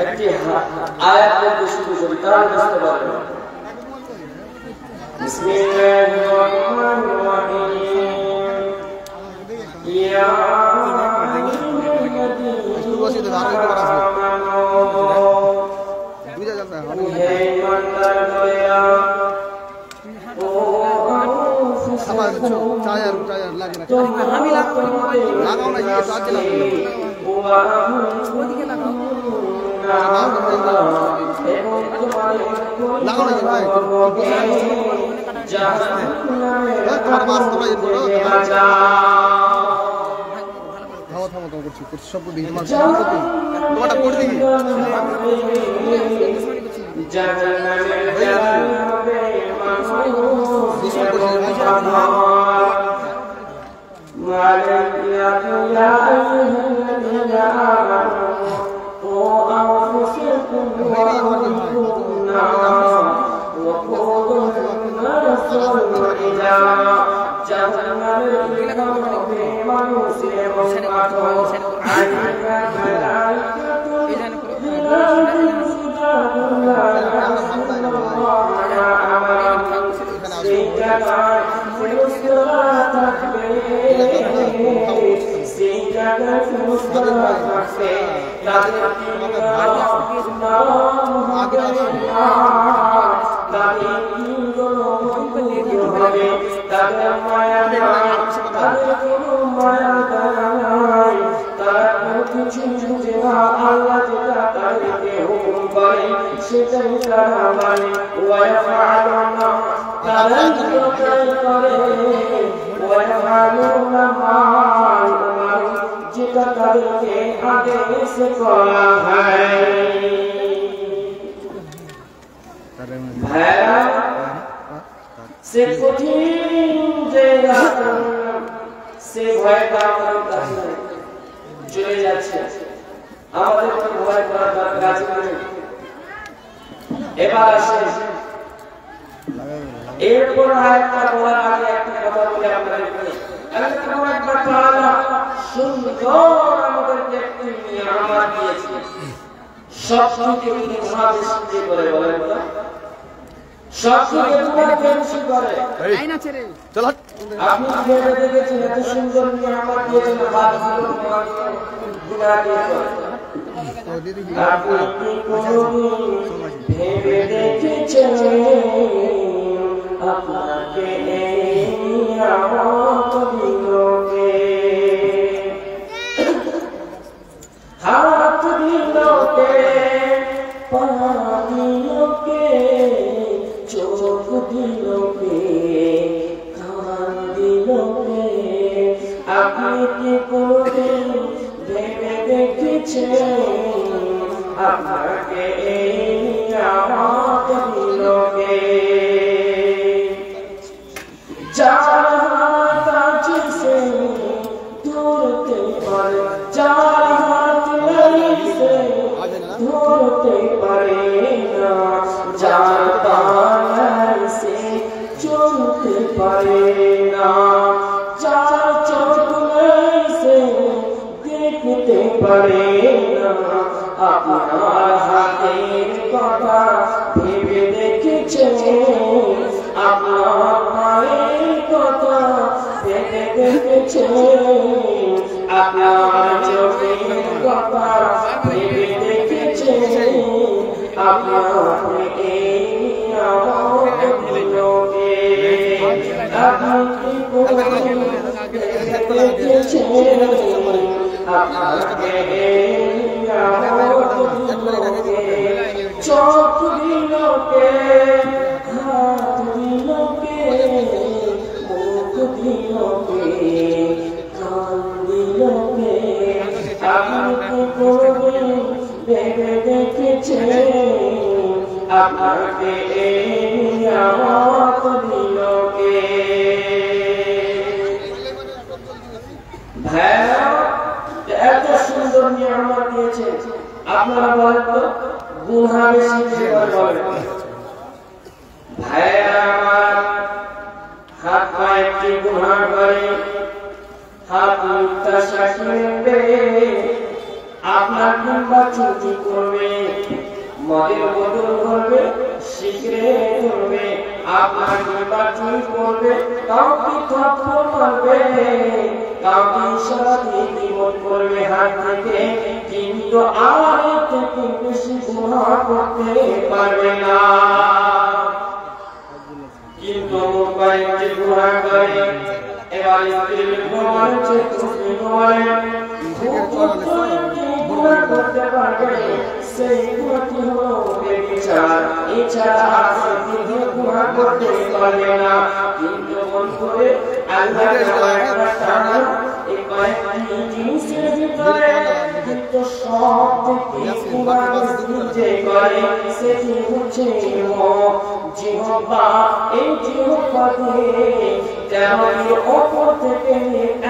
একটি আয়াত পড়তে শুরু করি, তারা বুঝতে পারবে। বিসমিল্লাহির রহমানির রহিম। ইয়া আপনার কিংবা চুরি করবে, মদের বোতল করবে, সিগারেট করবে, আপনার কিংবা চুরি করবে, কাউকে থাপ্পড় মারবে, কাউকে ইশারা দিয়ে গীবত করবে হাত থেকে, কিন্তু আর এর থেকে বেশি গুনাহ করতে পারবে না। কিন্তু মোবাইল যে গুনাহ করে, এবার স্ত্রীর গুনাহ হচ্ছে তুমি গুনাহ করতে পারবে, সেই গুনাহটি হলো ব্যভিচার। এছাড়া আর সে গুনাহ করতে পারবে না। কিন্তু মন করে আল্লাহ তাআলা এই কয়েকটি জিনিসের ভিতরে কিন্তু সব থেকে গুনাহ যে করে সেটি হচ্ছে জিহ্বা। এই জিহ্বা দিয়ে তেমনি ওপর থেকে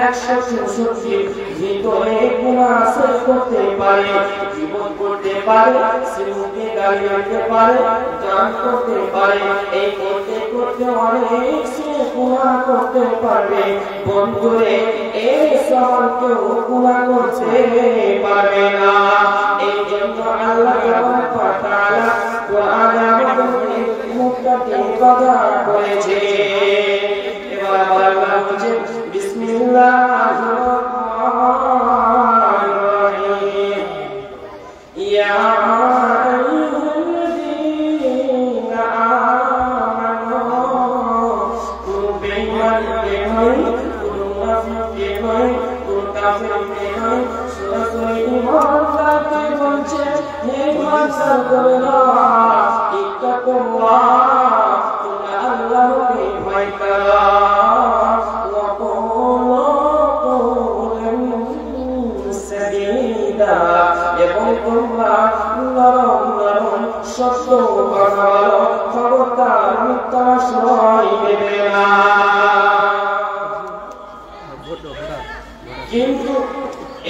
164 ভিতরে গুনাহ শেষ করতে পারে, জীবন করতে পারে, সিমুকে গালি আনতে পারে, গান করতে পারে। এই করতে করতে অনেক সে গুনাহ করতে পারবে। বন্ধুরে এই সমান কেউ গুনাহ করতে পারবে না। এই জন্য আল্লাহ তাআলা কোরআনে আমাদেরকে মুত্তাকিন কথা বলেছে। এবার আল্লাহ বলছে বিসমিল্লাহির রহমানির রহিম, ইয়া আইয়ুহাল্লাযীনা আমানু কুনু বিইমানিকে নয়, কুনু মুনাফিককে নয়, কুনু কাফিরকে নয়। সূরা ইমরানকে বলছে হে মুসলমানরা, ইত্তাকুল্লাহ, তোমরা আল্লাহকে ভয় করো, ওয়া কুলু কওলান সাদীদা, এবং তোমরা নরম নরম সত্য কথা বলো, খবরদার মিথ্যা আশ্রয় দেবে না। কিন্তু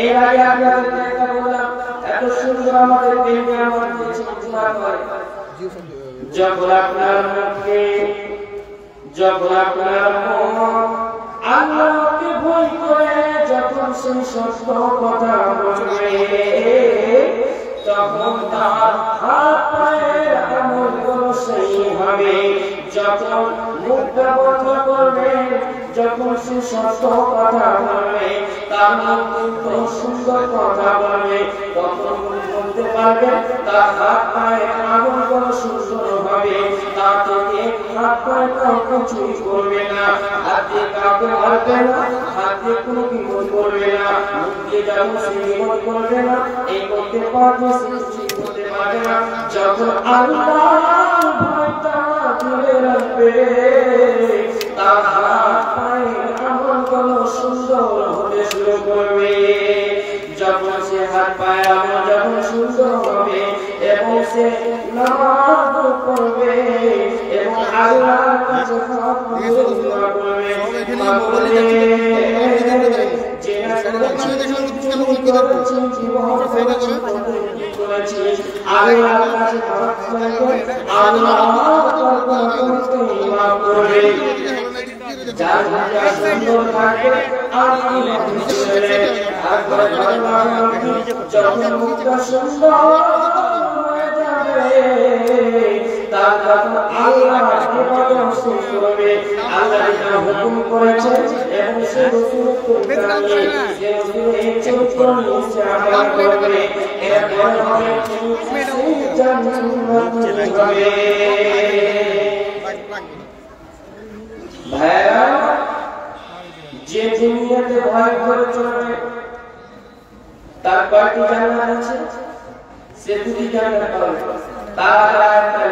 এর আগে আপনাদের একটা বললাম, এত সুন্দর আমাদের প্রেমে আমাদের চিন্তা করে, যখন আপনার মুখে, যখন আপনার মন আল্লাহকে ভয় করে, যখন সেই সত্য কথা বলবে, তখন তার হাত পায়ের আমলগুলো সেই হবে। যখন মুখটা বন্ধ করবে, যখন সে সত্য কথা বলবে, তার মুখ সুন্দর কথা বলবে, তখন বলতে পারবে, তার হাত পায়ের আমলগুলো সুন্দর হবে। তার থেকে হাত পায়ে কাউকে চুরি করবে না, হাতে কাউকে মারবে না, হাতে কোনো বিপদ করবে না, মুখ দিয়ে যেমন সে বিপদ করবে না, এই করতে পারবে, সে করতে পারবে না। যখন আল্লাহর ভয়টা তুলে রাখবে, তার হাত পায়ের আমলগুলো সুন্দর হতে শুরু করবে। যখন সে হাত পায়ের আমল যখন সুন্দর হবে এবং সে নামাজ পড়বে এবং আল্লাহর কাছে হাত তুলে দোয়া করবে, হুকুম করেছে এবং সে ভাইরা, যে দুনিয়াতে ভয় করে চলবে তার কয়টি জান্নাত আছে? সে দুটি জান্নাত পাবে। তার আয়াতে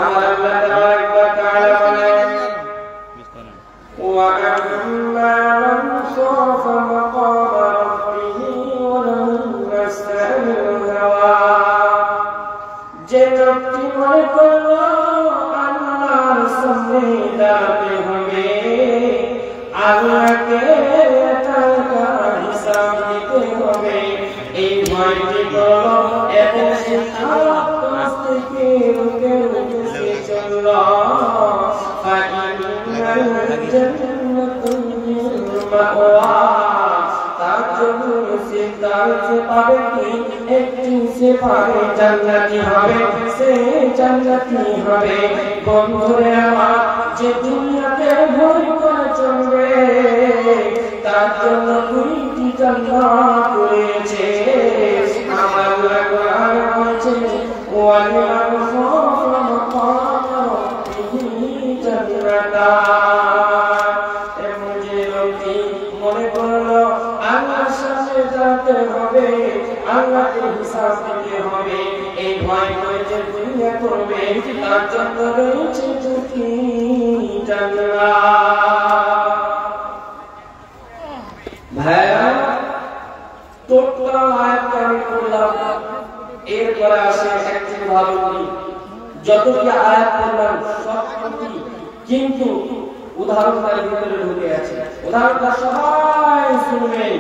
আমার আল্লাহ তাআলা বলেন, ওয়া আম্মা মান খাফা মাকামা রাব্বিহি ওয়া লাম ইয়াস্তাহিল হাওয়া, যে ব্যক্তি মনে করলো আল্লাহর সামনে দাঁড়াতে হবে, আল্লাহকে টাকা হিসাব দিতে হবে, এই ভয়টি করলো এবং সে খারাপ কাজ থেকে রুখে রুখে সে চলল, তার জন্য সে তার জান্নাতে পাবে কি একটু সে পাবে জান্নাতি হবে সে জান্নাতি হবে বন্ধুরে আমার যে দুনিয়াতে ভয় করে চলবে তার জন্য দুইটি জান্নাত রয়েছে আমার আল্লাহ কোরআন বলছে ওয়ালিমান খাফা মাকাম রাব্বিহি জান্নাতান এমন যে লোকটি মনে করলো আল্লাহর সামনে যেতে হবে আল্লাহকে হিসাব দিতে হবে এই ভয় করে যে দুনিয়া করবে তার জন্য রয়েছে দুটি জান্নাত ভাইরা টোটাল আয়াতটা আমি পড়লাম এরপরে আসে একটি ভালো করি যতটি আয়াত পড়লাম সবটি কিন্তু উদাহরণের ভিতরে ঢুকে আছে উদাহরণটা সবাই শুনবেন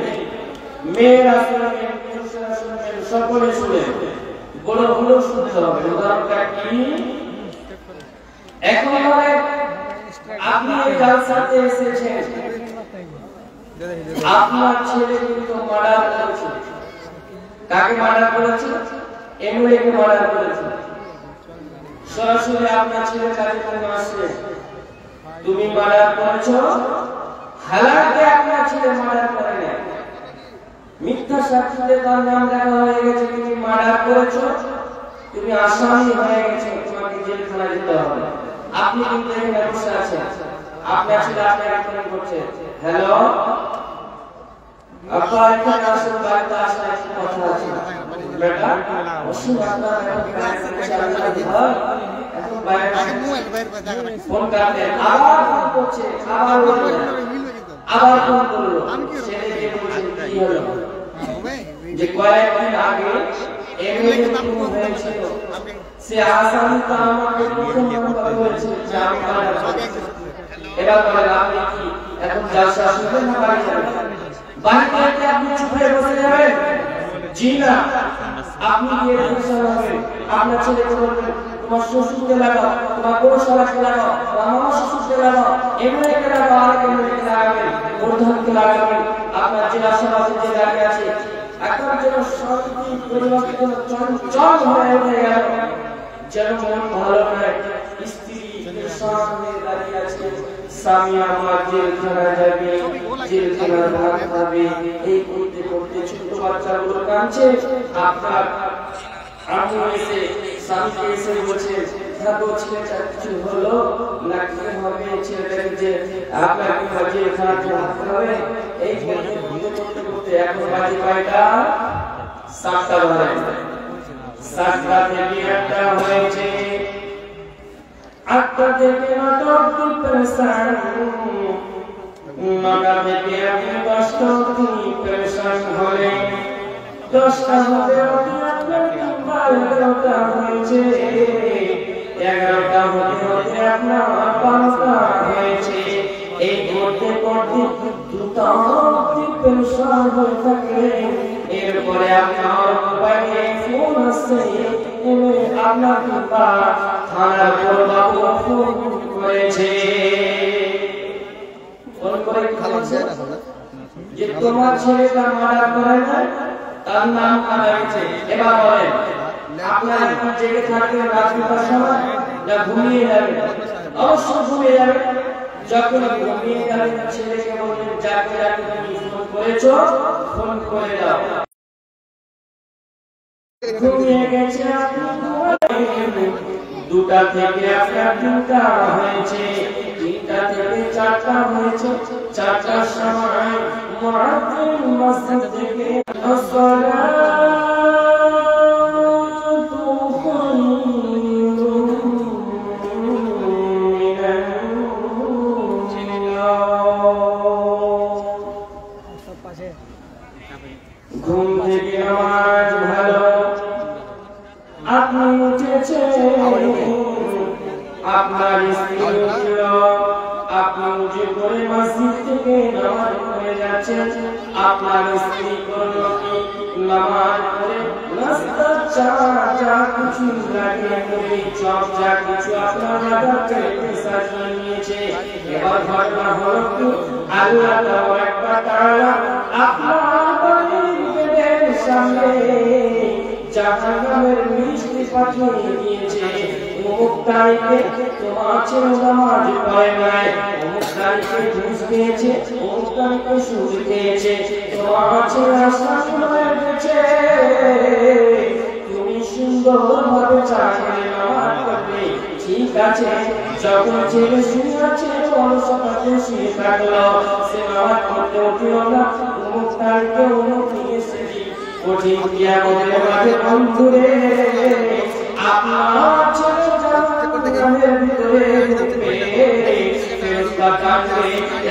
মেয়েরা শুনবেন পুরুষরা শুনবেন সকলে শুনবেন বড় হলো শুনতে হবে উদাহরণটা কি এখন আপনি এই জালসাতে এসেছেন আপনার ছেলে কিন্তু মার্ডার করেছে কাকে মার্ডার করেছে এমএলএ কে মার্ডার করেছে সরাসরি আপনার ছেলে কাছে তুমি আসছে তুমি মার্ডার করেছো হালাকে আপনার ছেলে মার্ডার করে না মিথ্যা সাক্ষীতে তার নাম লেখা হয়ে গেছে তুমি মার্ডার করেছো তুমি আসামি হয়ে গেছো তোমাকে জেলখানায় যেতে হবে আপনি কিন্তু এখানে বসে আছেন আপনার ছেলে আপনাকে ফোন করছে হ্যালো আপনার এখানে আসুন বাড়িতে আসলে একটু কথা আছে বেটা অবশ্যই আপনার এখন বাইরে ফোন কাটলেন আবার ফোন করছে আবার ফোন করলো ছেলে যে বলছে কি হলো যে কয়েকদিন আগে এমএলএ তুমি হয়েছিল সে আসামি তা আমাকে প্রথম কথা বলেছে যে আমি এবার বলেন আপনি কি এখন জালসা শুনবেন না বাড়ি যাবেন বাড়িতে আপনি চুপ হয়ে বসে যাবেন জি না আপনি গিয়ে ফেসা হবেন আপনার ছেলেকে বলবেন তোমার শ্বশুরকে লাগাও তোমার বড় শালাকে লাগাও আমার শ্বশুরকে লাগাও এমএলএকে লাগাও আর এমএলএকে লাগাবেন প্রধানকে লাগাবেন আপনার জেলা সভাপতি যে দাঁড়িয়ে আছে এখন যেন শান্তি পরিবর্তন চঞ্চল হয়ে উঠে গেল যেন মন ভালো নয় স্ত্রী সামনে দাঁড়িয়ে আছে স্বামী আমার জেলখানা যাবে জেলখানার ভাত খাবে এই করতে করতে ছোট বাচ্চাগুলো কাঁদছে আপনার আম্মু এসে স্বামীকে এসে বলছে থাকো ছেলেটা কিছু হলো না কি হবে ছেলেটাকে যে আপনাকে জেলখানাতে ভাত খাবে এই করতে করতে করতে এখন বাজে কয়টা 7টা বাজে 7টা থেকে 8টা হয়েছে 8টা থেকে 9টা অবধি পেরেশান 9টা থেকে আপনি 10টা অবধি পেরেশান হলেন 10টা হতে হতে আপনার 11টা হয়েছে 11টা হতে হতে আপনার 12টা হয়েছে এই করতে করতে 2টা অবধি পেরেশান হয়ে থাকলেন এরপরে আপনার মোবাইলে ফোন আসছে আপনার পিতা থানার পরবাবু ফোন করেছে ফোন করে বলছে যে তোমার ছেলেটা মার্ডার করে না তার নাম কাটা গেছে এবার বলেন আপনার এখন জেগে থাকবেন রাত 2টার সময় না ঘুমিয়ে যাবেন অবশ্যই ঘুমিয়ে যাবেন যখন ঘুমিয়ে যাবেন ছেলেকে বলবেন যাকে যাকে তুমি ফোন করেছো ফোন করে দাও ঘুমিয়ে গেছে আপনি 2টা থেকে আপনার 3টা হয়েছে 3টা থেকে 4টা হয়েছে 4টার সময় মুয়াজ্জিন মসজিদ থেকে আসসালাতু খায়রুম মিনান ঘুম থেকে নামাজ ভালো আপনি উঠেছেন আপনার স্ত্রী উঠল আপনি উঠে পড়ে মসজিদ থেকে নামাজ পড়ে যাচ্ছেন আপনার স্ত্রী করল কি নামাজ পড়ে নাস্তা চা যা কিছু লাগিয়ে মুড়ি চপ যা কিছু আপনার রাখাতে সাজিয়ে নিয়েছে এবার ঘটনা হলো কি আল্লাহ তাআলা একটা তাআলা আপনার সামনে জাহান্নামের মিষ্টি পাঠিয়ে দিয়েছে। অমুক তারিখে তোমার ছেলে নামাজ পড়ে নাই, অমুক তারিখে ঘুষ খেয়েছে, অমুক তারিখে সুদ খেয়েছে, তোমার ছেলে আসামি হয়ে গেছে। তুমি সুন্দরভাবে চাকরি নামাজ পড়বে, ঠিক আছে। যখন ছেলে শুয়ে আছে অলসতাতে শুয়ে থাকলো, সে নামাজ পড়তে উঠল না। অমুক তারিখে অমুক দিয়েছে কঠিন কিয়ামতের মাঠে বন্ধুরে আপনার ছেলে জাহান্নামের ভিতরে ঢুকবে, ফেরেশতা কাঁদবে,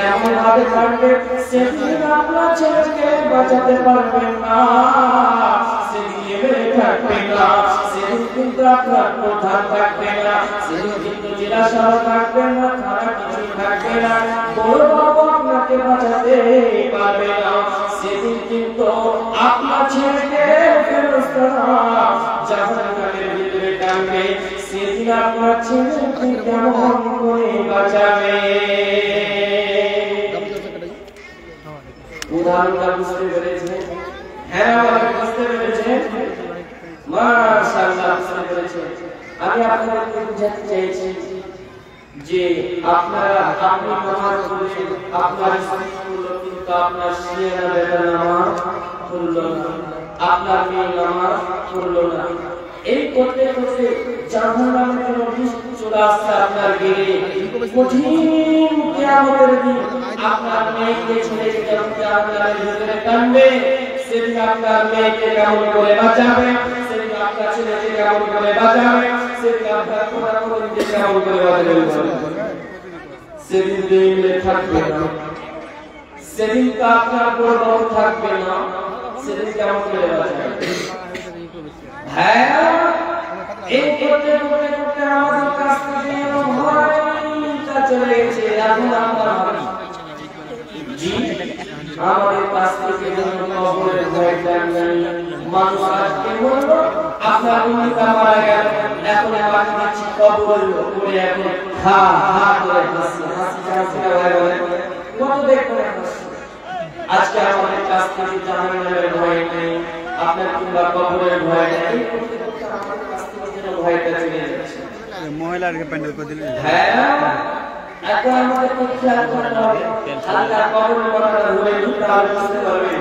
এমন ভাবে কাঁদবে সেদিন আপনার ছেলেকে বাঁচাতে পারবেন না, সেদিন এবারে থাকবে না, সেদিন কিন্তু আপনার প্রধান থাকবে না, সেদিন কিন্তু জেলা শহর থাকবে না, থানা কিছু থাকবে না, বড় বাবু আপনাকে বাঁচাতে পারবে না, সেদিন কিন্তু আপনার ছেলেকে ফেরেশতারা জাহান্নামের ভিতরে টানবে, সেদিন আপনার ছেলেকে কেমন করে বাঁচাবে? উদাহরণটা বুঝতে পেরেছেন? হ্যাঁ বুঝতে পেরেছেন? মাশাআল্লাহ বুঝতে পেরেছেন। আমি আপনাদেরকে বোঝাতে চাইছি যে আপনারা আপনি নামাজ পড়লেন, আপনার স্ত্রী পড়ল কিন্তু আপনার ছেলেরা বেটা নামাজ পড়ল না, আপনার মেয়ে নামাজ পড়ল না। এই করতে করতে জাহান্নামের নদী চলে আসছে আপনার গেলে। কঠিন কিয়ামতের দিন আপনার মেয়েকে ছেড়ে যখন জাহান্নামের ভিতরে টানবে, সেদিন আপনার মেয়েকে কেমন করে বাঁচাবে, সেদিন আপনার ছেলেকে কেমন করে বাঁচাবে, সেদিন আপনার কোনকে কেমন করে বাঁচাবে? সেদিন দিলে থাকবে না, সেদিন তো আপনার বড় বাবু থাকবে না, সেদিন কেমন করে বাঁচাবে? হ্যাঁ, এই করতে করতে করতে আমাদের কাছ থেকে ভয়টা চলে গেছে। এখন আমরা জি আমাদের কাছ থেকে কবরের ভয়টা নেই। মানুষ আজকে বলল আপনার উন্নতা মারা গেল, এখন আবার দেখছি কবরের উপরে এখন হা হা করে হাসি হাসি হাসি কত দেখবেন আজকে আমাদের কাছ থেকে জাহান্নামের ভয় নেই, আপনার কিংবা কবরের ভয় নেই। আমাদের কাছ থেকে যেন ভয়টা চলে যাচ্ছে। মহিলাকে প্যান্ডেল করে দিলেন। হ্যাঁ, এখন আমাদেরকে খেয়াল করতে হবে, হালকা কবরের কথাটা ভুলে ঢুকতে হবে, বুঝতে পারবে।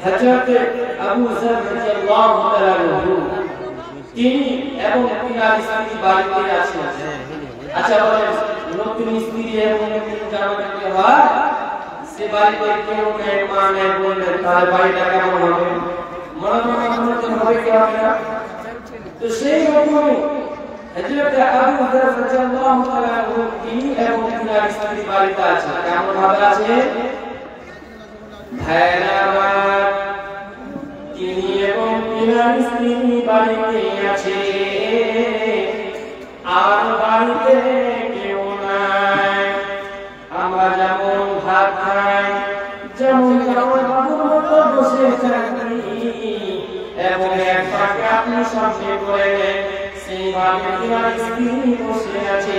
হযরত আবু যর রাদিয়াল্লাহু তাআলা আনহু তিনি এবং তিনার স্ত্রী বাড়িতে আছেন। আচ্ছা বলেন, নতুন স্ত্রী এবং নতুন জামাইকে হয়, সে বাড়িতে কেউ নেই, মা নেই, বোন নেই, তার বাড়িটা কেমন হবে? মনে হবে কি হবে না? তো সেই রকমই হযরত আবু যর রাদিয়াল্লাহু তাআলা আনহু তিনি এবং তিনার স্ত্রী বাড়িতে আছেন। কেমন ভাবে আছে? ভাইরাবার তিনি এবং তিনার স্ত্রী বাড়িতে আছে, আর বাড়িতে কেউ নাই। আমরা যেমন ভাত খাই, যেমন বাবুর মতো বসে থাকি এবং এক পাকে আপনি সামনে করে নেন, সেইভাবে তিনার স্ত্রী বসে আছে।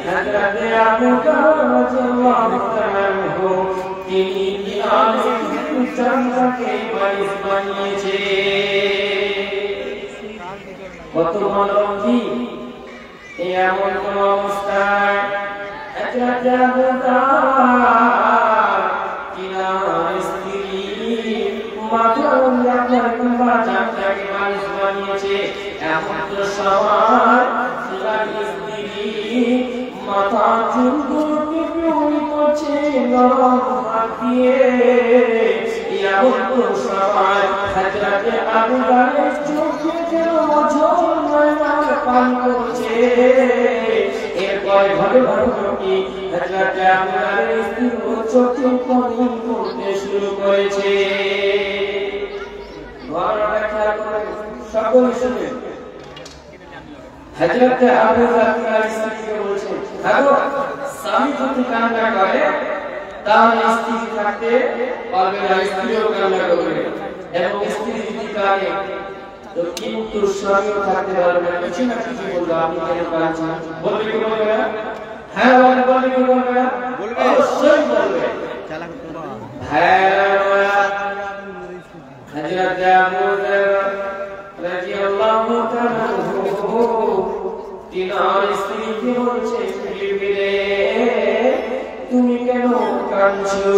হযরত আবু বকর রাদিয়াল্লাহু তাআলা আনহু তিনি জান্নাতকে বারিশ বানিয়েছে। কত ভালো কি এমন কোন অবস্থায় হযরত আবু বকর তিনার স্ত্রী মাথার উপর কিংবা জান্নাতকে বারিশ বানিয়েছে। এমন তো সবার স্ত্রী মাথা চুলগুলোকে বিউনি করছে নরম হাত দিয়ে। এমন তো সবার হযরত আবু বকরের চোখে যেন অঝোর নয়না পান করছে। এরপর ঘরে ঘরে কি হযরত আবু বকরের স্ত্রী চোখে পানি পড়তে শুরু করেছে। ঘরটা খেয়াল করে সকলে শুনে হযরত আবু বকর স্ত্রীকে বলছেন, দেখো স্বামী যদি কান্না করে তাহলে স্ত্রী থাকতে পারবে না, স্ত্রীও কান্না করবে, এবং স্ত্রী যদি কাঁদে তো কিন্তু স্বামীও থাকতে পারবে না। কিছু না কিছু বলবে, আপনি কেন কাঁদছেন? বলবে কি বলবে না? হ্যাঁ বলবে কি বলবে না? অবশ্যই বলবে। হ্যাঁ হযরত আবু যর রাদিয়াল্লাহু তাআলা তিনার স্ত্রীকে বলছে, বিবিরে তুমি কেন কাঁদছো?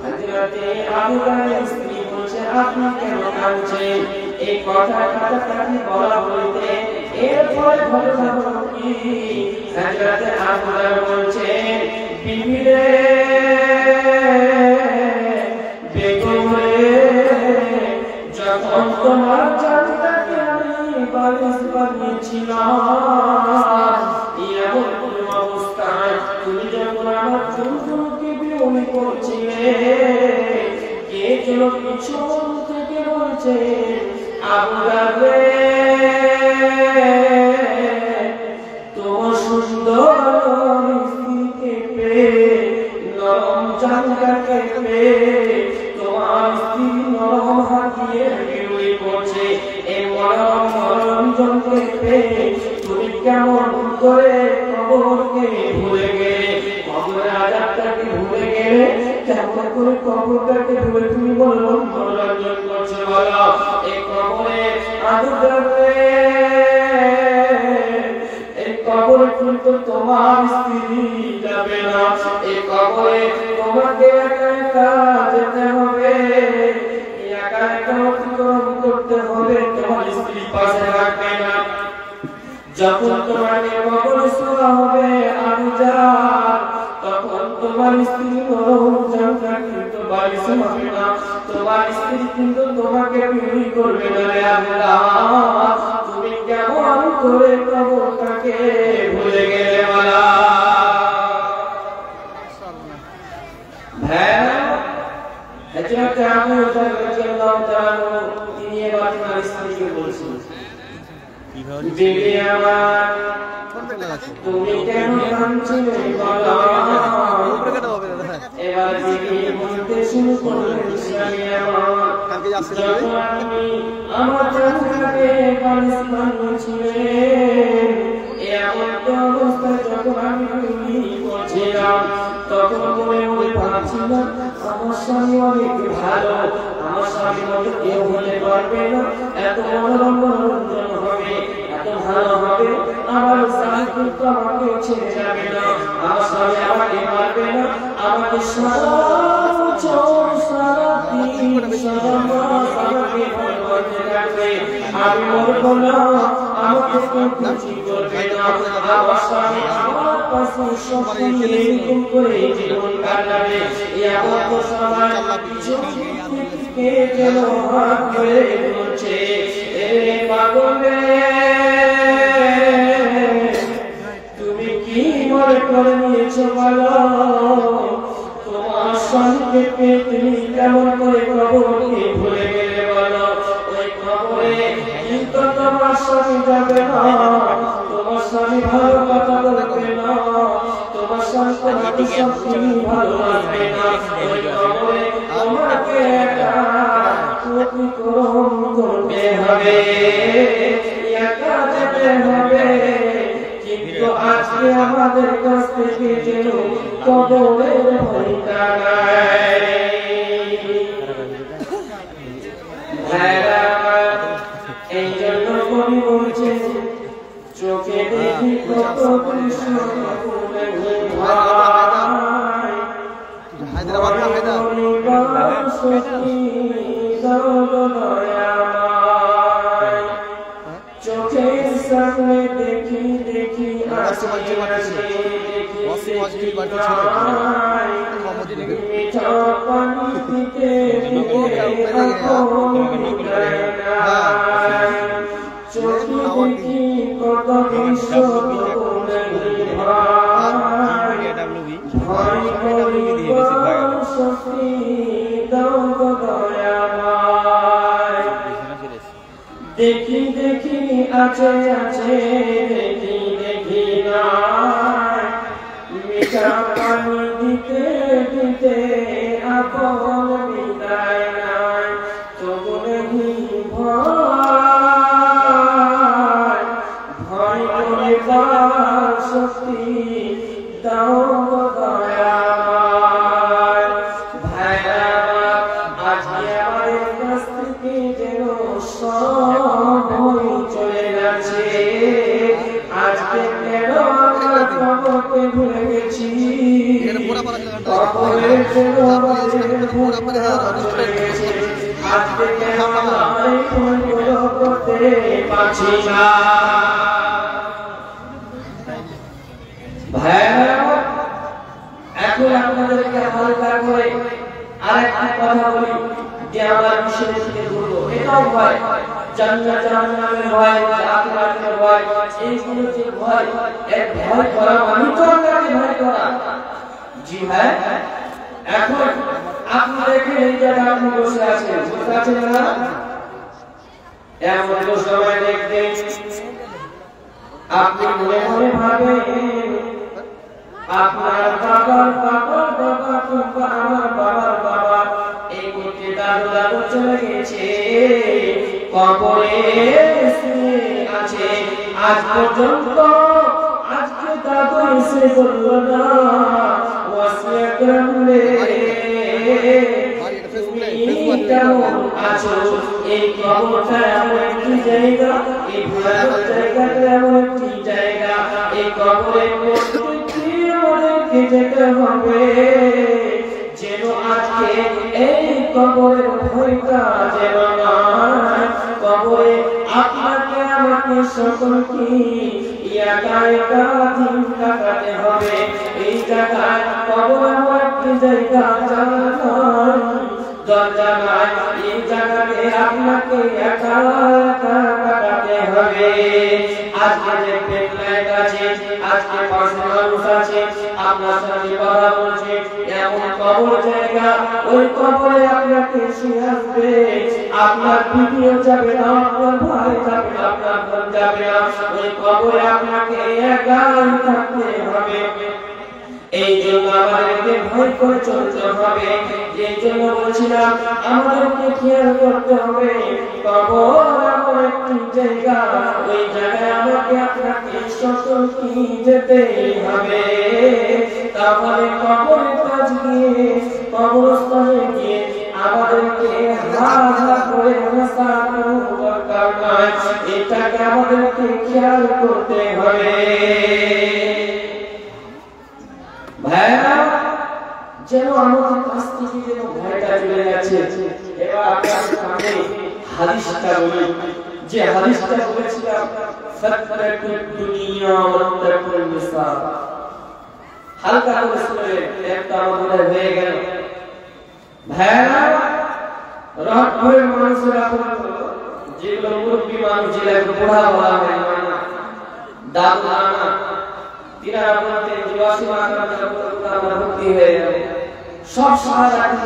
হযরত আবু যরের স্ত্রী বলছে, আপনি কেন কাঁদছেন? এই কথা কাটাকাটি বলা হইতে এরপর ঘটনা হলো কি, হযরত আবু যর বলছে, বিবিরে বেগম রে, যখন তোমার জানটাকে আমি বালিশ বানিয়েছিলাম, এমন কোন অবস্থায় তুমি যখন আমার চুলকে বিরোধী করছিলে, কে যেন পিছন থেকে বলছে, আবু যর রে, তোমার সুন্দর স্ত্রীকে পেয়ে, নরম জানটাকে পেয়ে, তোমার স্ত্রী নরম হাত দিয়ে বিরোধী করছে, এই মনোরম জনকে পেয়ে তুমি কেমন করে কবরকে ভুলে গেলে, কবরের আযাবটাকে ভুলে গেলে, কেমন করে কবরটাকে ভুলে তুমি মনোরঞ্জন করছো বলো? এই কবরে আবু যর রে, এই কবরে কিন্তু তোমার স্ত্রী যাবে না, এই কবরে তোমাকে একা একা যেতে হবে, একা একা অতিক্রম করতে হবে, তোমার স্ত্রী পাশে রাখবে না। যখন তোমাকে কবরে শোয়া হবে আবু যর, তখন তোমার স্ত্রী নরম জানটা কিন্তু বালিশে হবে না, তোমার স্ত্রী কিন্তু তোমাকে বিয়ে করবে না রে আবু যর, তুমি কেমন করে কবরটাকে ভুলে গেলে বলা? হযরত আবু যর রাদিয়াল্লাহু তাআলা তিনি এবার তার স্ত্রীকে বলছেন, বিবি আমার তুমি কেন কাঁদছিলে বলো? এবার বিবি বলতে শুরু করলেন, স্বামী আমার, যখন আমি আমার জানটাকে বালিশ বানিয়েছিলেন, এমন অবস্থায় যখন আমি বিবি করছিলাম, তখন মনে ভাবছিলাম আমার স্বামী অনেক ভালো, আমার স্বামী মতো কেউ হতে পারবে না, এত মনোরঞ্জন হবে, এত ভালো হবে, আমার স্বামী কিন্তু আমাকে ছেড়ে যাবে না, আমার স্বামী আমাকে মারবে না, আমাকে সারা বছর সারা দিন সারা মাস আমাকে ভালোবাসতে থাকবে, আমি মরবো না, আমাকে কেউ খুশি করবে না, আমার স্বামী আমার পাশে সবসময় এরকম করে জীবন কাটাবে, এমন সময় পিছন থেকে যেন হাত ধরে বলছে, এ পাগল রে, তুমি কি মনে করে নিয়েছো বলো? তোমার স্বামীকে পেয়ে তুমি কেমন করে কবরকে ভুলে গেলে বলো? ওই কবরে কিন্তু তোমার স্বামী যাবে না, তোমার স্বামী ভালো কথা বলবে না, তোমার স্বামী তোমাকে সবসময় ভালোবাসবে না, ওই কবরে তোমাকে একা অতিক্রম করতে হবে, একা যেতে হবে, কিন্তু আজকে আমাদের কাছ থেকে যেন কবরের ভয়টা নাই। এই জন্য কবি বলছেন, চোখে দেখি কত দৃশ্য চোখের সামনে দেখি দেখি মিঠা পানি দিতে চোখে দেখি কত দৃশ্য ভয় করি শক্তি দাও দয়াময়, দেখি দেখি আছে আছে দেখি দেখি নাই, মিঠা পানি দিতে দিতে আপন বিদায় নাই, তবু নেই ভয় ভয় করে শক্তি দাও দয়াময়। ভাইরা আজকে আমাদের কাছ থেকে আজকে কেন আমার কবরকে ভুলে গেছি, কবরের জন্য আমাদের ভুলে গেছি, আজকে কেন আমি ফুলগুলো করতে পারছি না। ভাইরা, এখন আপনাদেরকে হালকা করে আরেকটা কথা বলি যে আমার বিষয় থেকে বলবো, এটাও ভয়, জান্নাত জাহান্নামের ভয়, আখিরাতের ভয়, এইগুলো যে ভয়, এক ভয় করা মানে তো আপনাকে ভয় করা। জি হ্যাঁ, এখন আপনি দেখেন এই জায়গায় আপনি বসে আছেন, বুঝতে পারছেন না? এমন তো সময় দেখবেন আপনি মনে মনে ভাবেন আপনার বাবার বাবার বাবা কিংবা আমার বাবার বাবা এই করতে দাদু দাদু চলে গেছে, কবরে আছে, আজ পর্যন্ত আজকে দাদু এসে বলল না ওয়াসিয়া করলে তুমি কেমন আছো। এই কবরটা এমন একটি জায়গা, এই ভয়ানক জায়গাটা এমন একটি জায়গা, এই কবরে যেতে হবে যেন আজকে এই কবরের ভয়টা যেন নয়, কবরে আপনাকে আমাকে সকলকে একা একা দিন কাটাতে হবে। এই জায়গায় কবর এমন একটি জায়গা জানার দরজা নাই, এই জায়গাতে আপনাকে একা একা কাটাতে হবে। আজকে দেখবেন লাইট আছে, আজকে পাশে মানুষ আছে, আপনার সাথে কথা বলছে, এমন কবর জায়গা, ওই কবরে আপনাকে শুয়ে আসবে, আপনার বিবিও যাবে না, আপনার ভাই যাবে না, আপনার বোন যাবে না, ওই কবরে আপনাকে একাই থাকতে হবে। এই জন্য আমাদেরকে ভয় করে চলতে হবে। এই জন্য বলছিলাম আমাদেরকে খেয়াল করতে হবে কবর এমন একটি জায়গা, ওই জায়গায় আমাকে আপনাকে সকলকে যেতে হবে। তাহলে কবরে কাজ গিয়ে কবরস্থানে গিয়ে আমাদেরকে হাজার করে হাসানো দরকার নয়, এটাকে আমাদেরকে খেয়াল করতে হবে। ভাইরা, যেন আমাদের কাছ থেকে যেন ভয়টা চলে গেছে। এবার আপনার সামনে হাদিসটা বলি, যে হাদিসটা বলেছিলাম ফাত্তাকুদ দুনিয়া ওয়াত্তাকুন নিসা। হালকা করে শুনলেন, একটা আমাদের হয়ে গেল। ভাইরা, রহমতের মানুষেরা যেগুলো মুরব্বী মানুষ, যেগুলো বুড়া বলা হয় না, দাদু নানা, তিনারা বলতেন জীবাসী মাত্রা আমরা ভক্তি হয়ে যাবে, সব সমাজ আগে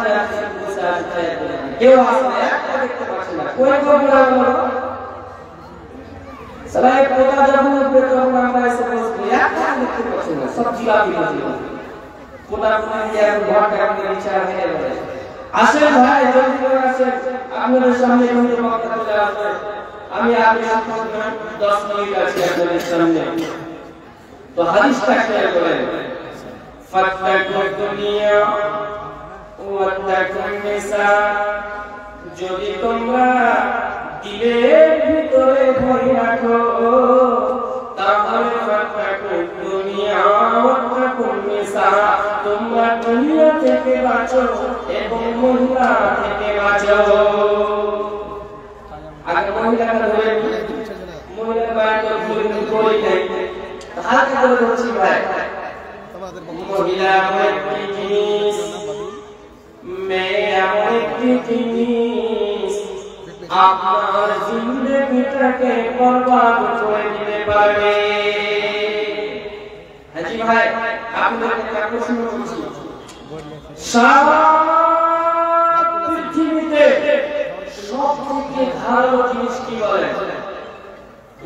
বসে আসতে কেউ আসলে একটা দেখতে পাচ্ছে না, ওই কবিরা বলো সবাই পোতা যখন যখন আমরা এসে বসবো একটা দেখতে পাচ্ছে না, সব জিলাপি পোতা পোতা দিয়ে ঘর কাটতে ইচ্ছা হয়ে যাবে। আসেন ভাই, জলদি করে আসেন, আপনাদের সামনে কিন্তু বক্তা চলে আসবে। আমি আগে 10 মিনিট আছি আপনাদের সামনে। তো হাদিসটা খেয়াল করেন, ফাত্তাকুদ দুনিয়া ওয়াত্তাকুন নিসা। যদি তোমরা দিলের ভিতরে ভয় রাখো তাহলে ফাত্তাকুদ দুনিয়া ওয়াত্তাকুন নিসা, তোমরা দুনিয়া থেকে বাঁচো এবং মহিলা থেকে বাঁচো। আগে মহিলাকে ধরে মহিলার বাইরে ধরে নেই, হালকা করে বলছি ভাই, মহিলা এমন একটি জিনিস, মেয়ে এমন একটি জিনিস, আপনার জিন্দগিটাকে বরবাদ করে দিতে পারবে। হাজি ভাই, আপনাদের একটা প্রশ্ন করছি, সারা পৃথিবীতে সবথেকে ধারালো জিনিস কি বলেন?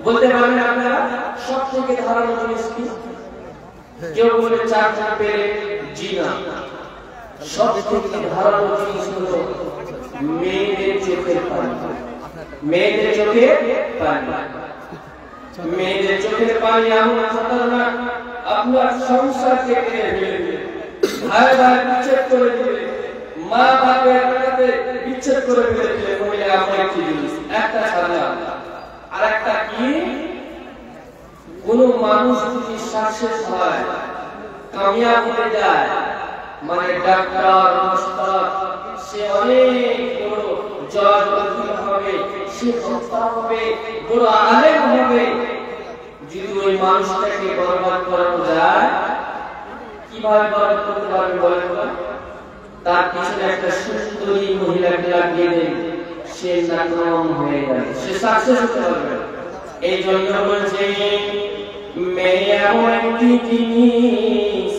বলতে পারবেন আপনারা সব থেকে ধারালো জিনিস কি? কেউ বলে চারটা পেরে, জি না, সব থেকে ধারালো জিনিস হলো মেয়েদের চোখের পানি। মেয়েদের চোখের পানি, মেয়েদের চোখের পানি এমন খতরনাক, আপনার সংসারকে কেড়ে ফেলবে, ভাই ভাই বিচ্ছেদ করে দিবে, মা বাপের কাছে বিচ্ছেদ করে ফেলবে। মহিলা এমন একটি জিনিস, একটা ছাড়া আর একটা কি কোনো মানুষ যদি সাকসেস হয়, কামিয়াব হয়ে যায়, মানে ডাক্তার, মাস্টার, সে অনেক বড় জজ হবে, সে বক্তা হবে, বড় আলেম হবে, যদি ওই মানুষটাকে বরবাদ করানো যায়, কিভাবে বরবাদ করতে পারবে বলেন তো? তার পিছনে একটা সুন্দরী মহিলাকে লাগিয়ে দেন, সে নাকাম হয়ে যাবে, সে সাকসেস হতে পারবে। এই জন্য বলছে মেয়ে এমন একটি জিনিস,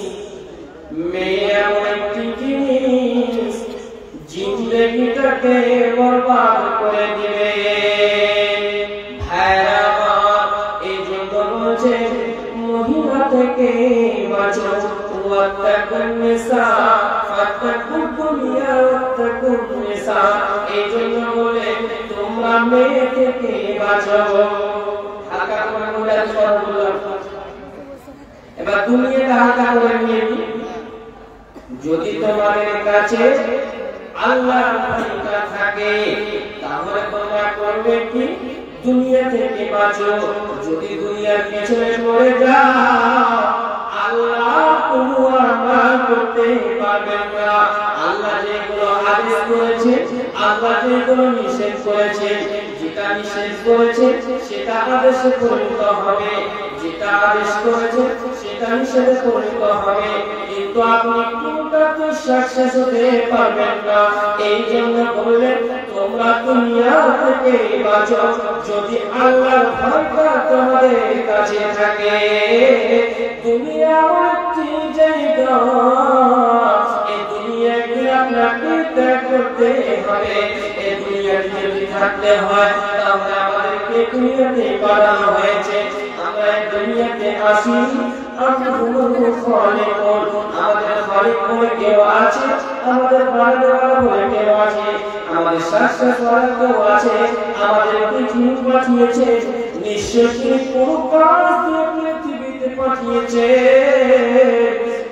মেয়ে এমন একটি জিনিস জিন্দেগিটাকে বরবাদ করে দিবে। ভাইরা আমার, এই জন্য বলছে মহিলা থেকে বাঁচো, ওয়াত্তাকুন নিসা ফাত্তাকুন দুনিয়া ওয়াত্তাকুন নিসা। এই জন্য বলে তোমরা মেয়ে থেকে বাঁচো। হালকা করে বলে বললাম, এবার দুনিয়াটা হালকা করে নিয়ে নি। যদি তোমাদের কাছে আল্লাহর ভয়টা থাকে, তাহলে তোমরা করবে কি? দুনিয়া থেকে বাঁচো। যদি দুনিয়ার পিছনে পড়ে যাও, আল্লাহ কোনো আমল করতে পারবেন না। আল্লাহ যেগুলো আদেশ করেছে, আল্লাহ যেগুলো নিষেধ করেছে, যেটা নিষেধ করেছে সেটা আদেশে পরিণত হবে, যেটা আদেশ করেছে সেটা নিষেধে পরিণত হবে, কিন্তু আপনি কোনটাতে সাকসেস হতে পারবেন না। এই জন্য বললেন তোমরা দুনিয়া থেকে বাঁচো। যদি আল্লাহর ভয়টা তোমাদের কাছে থাকে, দুনিয়া একটি জায়গা, এই দুনিয়াকে আপনাকে ত্যাগ করতে হবে। এই দুনিয়াতে যদি থাকতে হয়, তাহলে আমাদেরকে দুনিয়াতে পাঠানো হয়েছে। আমরা এই দুনিয়াতে আসি, আমাদের খালিক বলে কেউ আছে, আমাদের বাড়িওয়ালা বলে কেউ আছে, আমাদের শাসক কেউ আছে, আমাদেরকে যিনি পাঠিয়েছে নিশ্চয়ই কোনো কাজ দিয়ে পৃথিবীতে পাঠিয়েছে।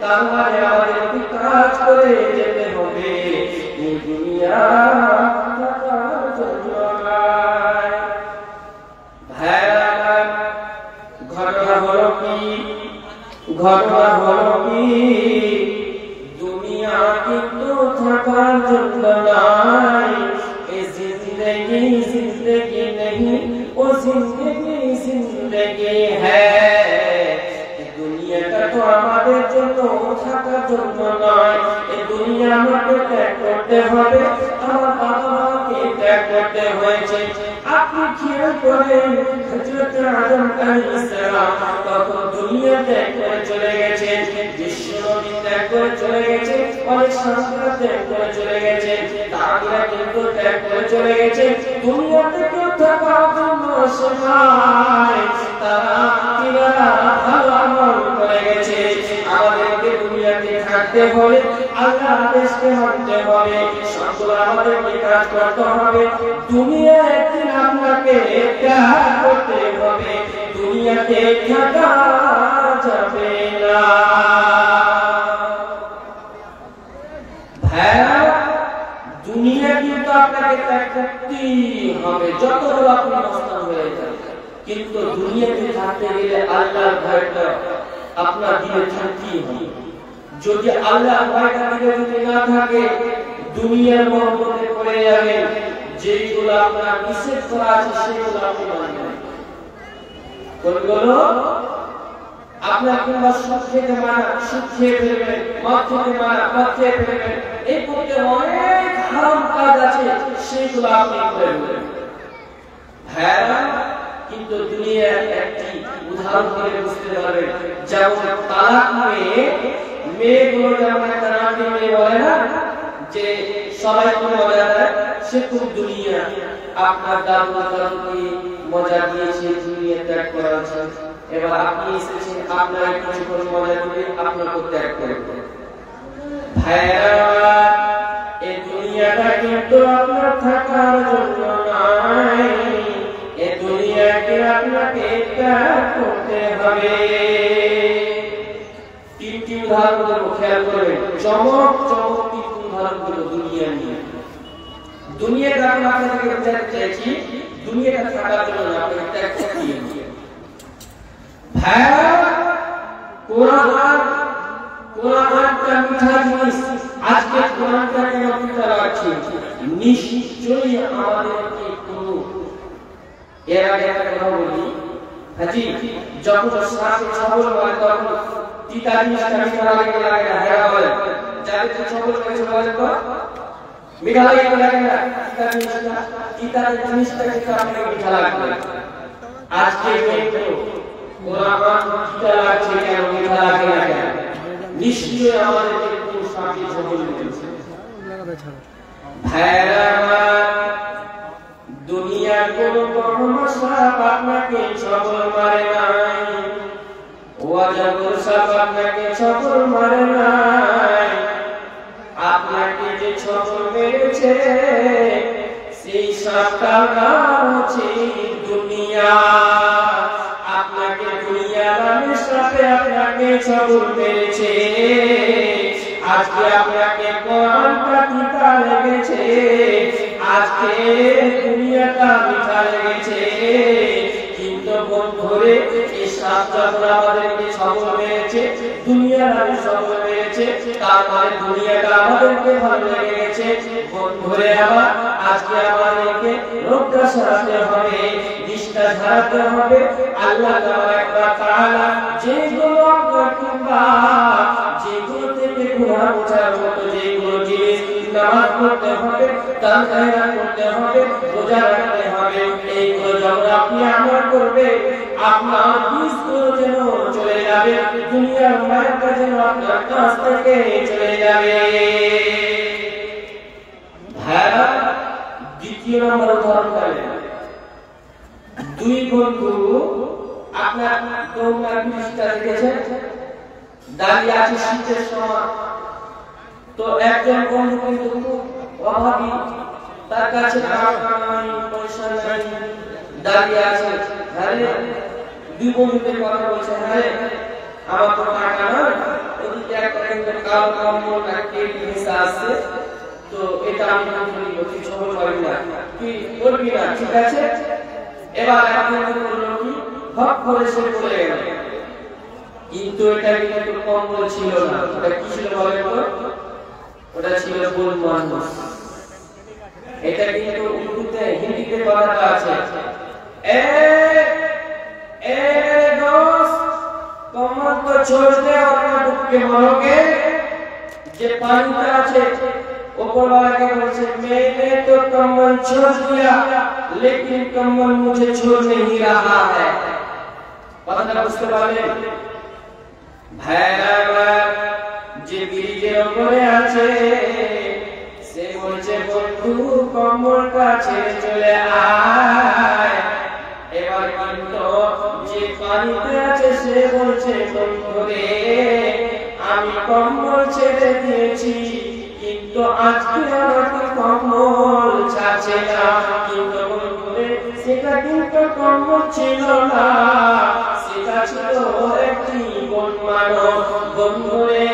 তার মানে আমাদেরকে কাজ করে যেতে হবে। এই দুনিয়া থাকার জন্য নয়। ভাইরা, ঘটনা হলো কি? ঘটনা হলো কি? দুনিয়া কিন্তু থাকার জন্য নয়। এই জিंदगी जिंदगी नहीं, वो जिंदगी जिंदगी है। দুনিয়াটা তো আমাদের জন্য থাকার জন্য নয়। এই দুনিয়া আমাকে ত্যাগ করতে হবে, আমার বাবা মাকে ত্যাগ করতে হয়েছে। আপনি খেয়াল করেন, হযরত আদম আলাইহিস সালাম তখন দুনিয়া ত্যাগ করে চলে গেছেন, বিশ্বনবী ত্যাগ করে চলে গেছে, অনেক সাহাবা ত্যাগ করে চলে গেছে, তারা কিন্তু ত্যাগ করে চলে গেছে। দুনিয়াতে কেউ থাকার জন্য সময় তারা কিনারা ভালো আমল করে গেছে। আমাদেরকে দুনিয়াতে থাকতে হলে আল্লাহর আদেশকে মানতে হবে, সকল আমাদেরকে কাজ করতে হবে। দুনিয়া একদিন আপনাকে ত্যাগ করতে হবে, দুনিয়াতে থাকা যাবে না। ভাইরা, দুনিয়া কিন্তু আপনাকে ত্যাগ করতেই হবে, যত বড় আপনি মস্তান হয়ে যান। কিন্তু দুনিয়াতে থাকতে গেলে আল্লাহর ভয়টা আপনার দিলে থাকতেই হবে। যদি আল্লাহর ভয়টা দিলে যদি না থাকে, দুনিয়ার মহব্বতে পড়ে যাবেন, যেগুলো আপনার নিষেধ করা আছে সেগুলো আপনি মানবেন। কোনগুলো? আপনার কিংবা সুদ খেতে মানা, সুদ খেয়ে ফেলবেন, মদ খেতে মানা, মদ খেয়ে ফেলবেন, এই করতে অনেক হারাম কাজ আছে, সেগুলো আপনি করবেন। হ্যাঁ, কিন্তু দুনিয়ার একটি উদাহরণ করে বুঝতে পারবেন। যেমন তালাক মেয়েগুলো যেমন একটা নাতি মেয়ে বলে না, যে সবাই করে মজা দেয়, সে খুব দুনিয়া। আপনার দাদু দাদুকে মজা দিয়েছে, দুনিয়া ত্যাগ করা আছে। এবার আপনি এসেছেন, আপনার কিছু করে মজা দিবে, আপনাকে ত্যাগ করবে। ভাইরা, এই দুনিয়াটা কিন্তু আপনার থাকার জন্য নয়, এই দুনিয়াকে আপনাকে ত্যাগ করতে হবে। তিনটি উদাহরণ খেয়াল করবেন, চমক চমক তিনটি উদাহরণ দুনিয়া নিয়ে। দুনিয়াটা আমরা আপনাদেরকে বোঝাতে চাইছি, দুনিয়াটা থাকার জন্য আপনাকে ত্যাগ করতে হবে। হ্যাঁ, কোরআনটা মিঠা জিনিস। আজকে কোরআনটাকে আমরা রাখছি, নিশ্চয়ই আমাদেরকে কোনো এর আগে একটা কথা বলি, হাজি যখন সাথে সবল হয় তখন তিতা জিনিসটা মিঠা লাগে না, হ্যাঁ বলে যাদের সবল হয়েছে বলে তো মিঠা লাগে না, তিতা জিনিসটা আপনাকে মিঠা লাগবে। আজকে কিন্তু কোরআন তিতা লাগছে কেন, মিঠা লাগে না কেন? নিশ্চয়ই আমাদেরকে কোনো সাথে সবল হয়েছে। ভাইরা, দুনিয়ার কোন মশাব আপনাকে সবল মারে নাই, ওয়াজাবুর সাপ আপনাকে সবল মারে নাই। আপনাকে যে সবল মেরেছে সেই সাপটার নাম হচ্ছে দুনিয়া। আপনাকে দুনিয়া নামের সাথে আপনাকে সবল মেরেছে। আজকে আপনাকে কোরআনটা তিতা লেগেছে, আজকে দুনিয়াটা মিঠা লেগেছে। কিন্তু বন্ধুরে এই সাপ যখন আমাদেরকে সবল মেরেছে, দুনিয়ার আমি সবল মেরেছে, তারপরে দুনিয়াটা আমাদেরকে ভালো লেগে গেছে। বন্ধুরে আমার আজকে আমাদেরকে রোগটা সারাতে হবে, বিষটা সারাতে হবে। আল্লাহ তাআলা যেগুলো আপনার কিংবা যেগুলো থেকে গুনাহ মোছার মতো যেগুলো জিনিস, নামাজ পড়তে হবে, দান খয়রাত করতে হবে, রোজা রাখতে হবে, এইগুলো যখন আপনি আমল করবেন আপনার বিষগুলো যেন চলে যাবে, দুনিয়ার মায়াটা যেন আপনার কাছ থেকে চলে যাবে। ভাইরা, দ্বিতীয় নম্বর উদাহরণ করেন, দুই বন্ধু আপনার তোমরা বিষটা দেখেছেন দাঁড়িয়ে আছে শীতের সময়, তো একজন বন্ধু কিন্তু অভাবী, তার কাছে টাকা নাই, পয়সা নাই, দাঁড়িয়ে আছে। আরে দুই বন্ধুদের কথা বলছে, আরে আমার তো টাকা নাই, ওদিকে একটা কিন্তু কাল কম্বল নাকি হিসা আছে, তো এটা আমি বলছি সবল করি না, তুই করবি না, ঠিক আছে। এবার একজন বলল কি হক করে সে চলে গেল, কিন্তু এটা কিন্তু কম্বল ছিল না, ওটা কি ছিল বলেন তো? ওটা ছিল বল মানুষ। এটা কিন্তু উর্দুতে হিন্দিতে কথাটা আছে, এ दोस्त कमर को छोड़ दे और डूब के मरोगे। যে পানিতে আছে উপরওয়ালা বলছে मैंने तो कमर छोड़ दिया लेकिन कमर मुझे छोड़ नहीं रहा है। কথাটা বুঝতে পারলেন? ভাইরা, যে ব্রিজের উপরে আছে সে বলছে বন্ধু কমরটা ছেড়ে চলে আয়। এবার কিন্তু যে পানিতে আছে সে বলছে বন্ধু রে আমি কম্বল ছেড়ে দিয়েছি, কিন্তু আজকে আমাকে কম্বল ছাড়ছে না। কিন্তু বন্ধু রে সেটা কিন্তু কম্বল ছিল না, সেটা ছিল একটি বনমানব। বন্ধু রে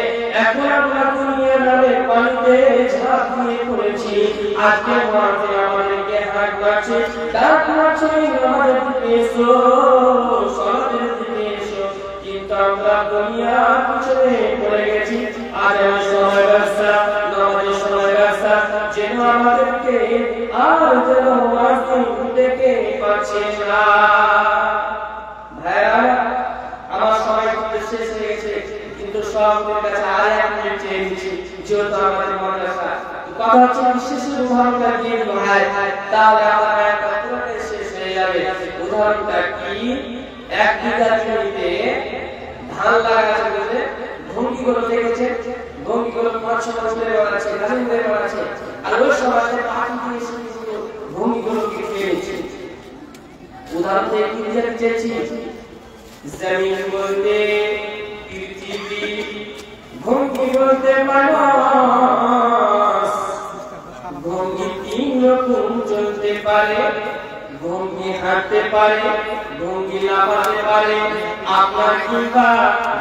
এখন আমরা দুনিয়ার নামে পানিতে ঝাঁপ দিয়ে পড়েছি, আজকে মাঠে আমাদেরকে হাত মারছে, ডাক মারছে আমাদের দিকে এসো, সমাজের দিকে এসো, কিন্তু আমরা দুনিয়ার পিছনে পড়ে গেছি। আজ সময় রাস্তা নামাজের সময় রাস্তা যেন আমাদেরকে আর যেন দেখে পাচ্ছে না। ভাইরা, আমার সময় কিন্তু শেষ হয়ে গেছে, কিন্তু সবের কাছে আর এক মিনিট চেয়ে নিচ্ছি, যেহেতু আমাদের মাদ্রাসা কথা হচ্ছে বিশেষের উদাহরণটা দিয়ে ভাই, তাহলে আমার একটা পুরোটা শেষ হয়ে যাবে। উদাহরণটা কি? এক বিঘা জমিতে ধান লাগাচ্ছে বলে ভঙ্গিগুলো দেখেছে, ভঙ্গিগুলো 5-6 বছরের বানাচ্ছে, গাছের বানাচ্ছে, আর ওই সমাজে পাখি দিয়ে শুধু ভঙ্গিগুলোকে খেয়েছে। উদাহরণ দিয়ে কি বুঝাতে চেয়েছি? জমিন বলতে পৃথিবী, ভঙ্গি বলতে মানুষ। ভঙ্গি 3 রকম চলতে পারে, ভঙ্গি হাঁটতে পারে, ভঙ্গি লাফাতে পারে, আপনার কিংবা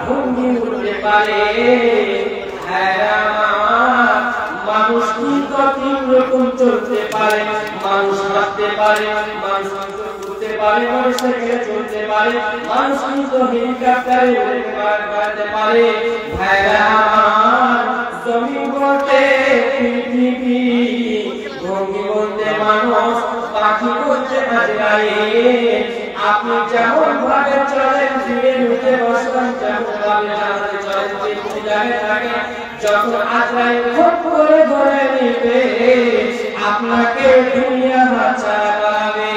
ভঙ্গি উঠতে পারে। হ্যাঁ, মানুষ কিন্তু 3 রকম চলতে পারে, মানুষ হাঁটতে পারে, মানুষ ঘুরতে পারে, মোটরসাইকেলে চলতে পারে, মানুষ কিন্তু হেলিকপ্টারে উড়তে পারে। ভাইরা আমার, জমিন বলতে পৃথিবী, ভূমি বলতে মানুষ, পাখি বলতে আজরাইল। আপনি যেমন ভাবে চলেন, ফিরে উঠে বসেন, যেমন ভাবে জানাতে চলেন, যেমন জায়গায় থাকেন, যখন আজরাইল খুব করে ধরে নিবে, আপনাকে দুনিয়া বাঁচাবে।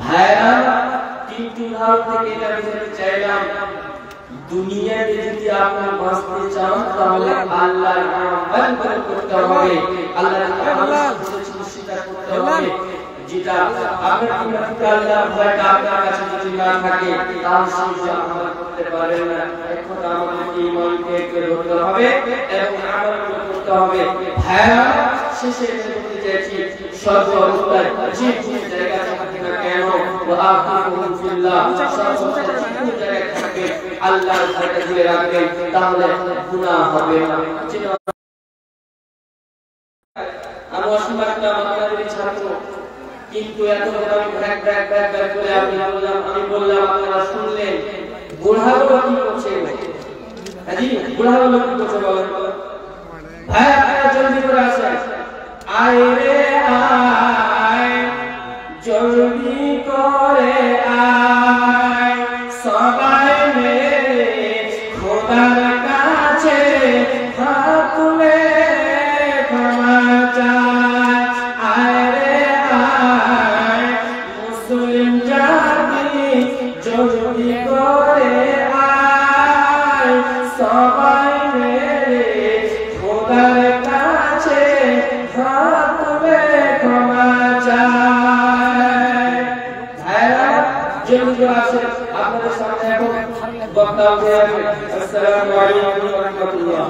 ভাইরা, তিনটি ভাব থেকে এটা বুঝতে চাইলাম, দুনিয়াতে যদি আপনি বাঁচতে চান তাহলে আল্লাহর নাম করতে হবে, আল্লাহর নাম সেটা করতে হবে। যেটা আপনার আল্লাহর ভয়টা আপনার কাছে যদি না থাকে তাহলে সেটা আমল করতে পারবেন না। এখন আমাদেরকে ঈমানকে ধরতে হবে এবং আমল করতে হবে। ভাইরা, শেষে বলতে চাইছি, সর্ব অবস্থায় যে জায়গা থাকে না কেন, ওয়াআফিকুম ফিল্লাহ, জায়গায় থাকে আল্লাহর ভয়টা ধরে রাখবেন, তাহলে গুনাহ হবে না। আমি অসম্মান আপনাদের ছাত্র, কিন্তু এত আমি ব্যাক করে আমি বললাম আপনারা শুনলেন। বুড়াগুলো কি করছে? হাজি, বুড়াগুলো কি করছে বলেন? ভাই আপনারা জলদি করে আসেন। আয় রে আয়, জলদি করে আয়, সবাই মিলে খোদার কাছে হাত তুলে ক্ষমা চায়। আয় রে আয়, মুসলিম জাতি জলদি করে আয়, সবাই মিলে খোদার কাছে হাত তুলে ক্ষমা চায়। ভাইরা, জলদি আসেন, আপনাদের সামনে এখন বক্তা উঠে আসবে। আসসালামু আলাইকুম ওয়া রাহমাতুল্লাহ।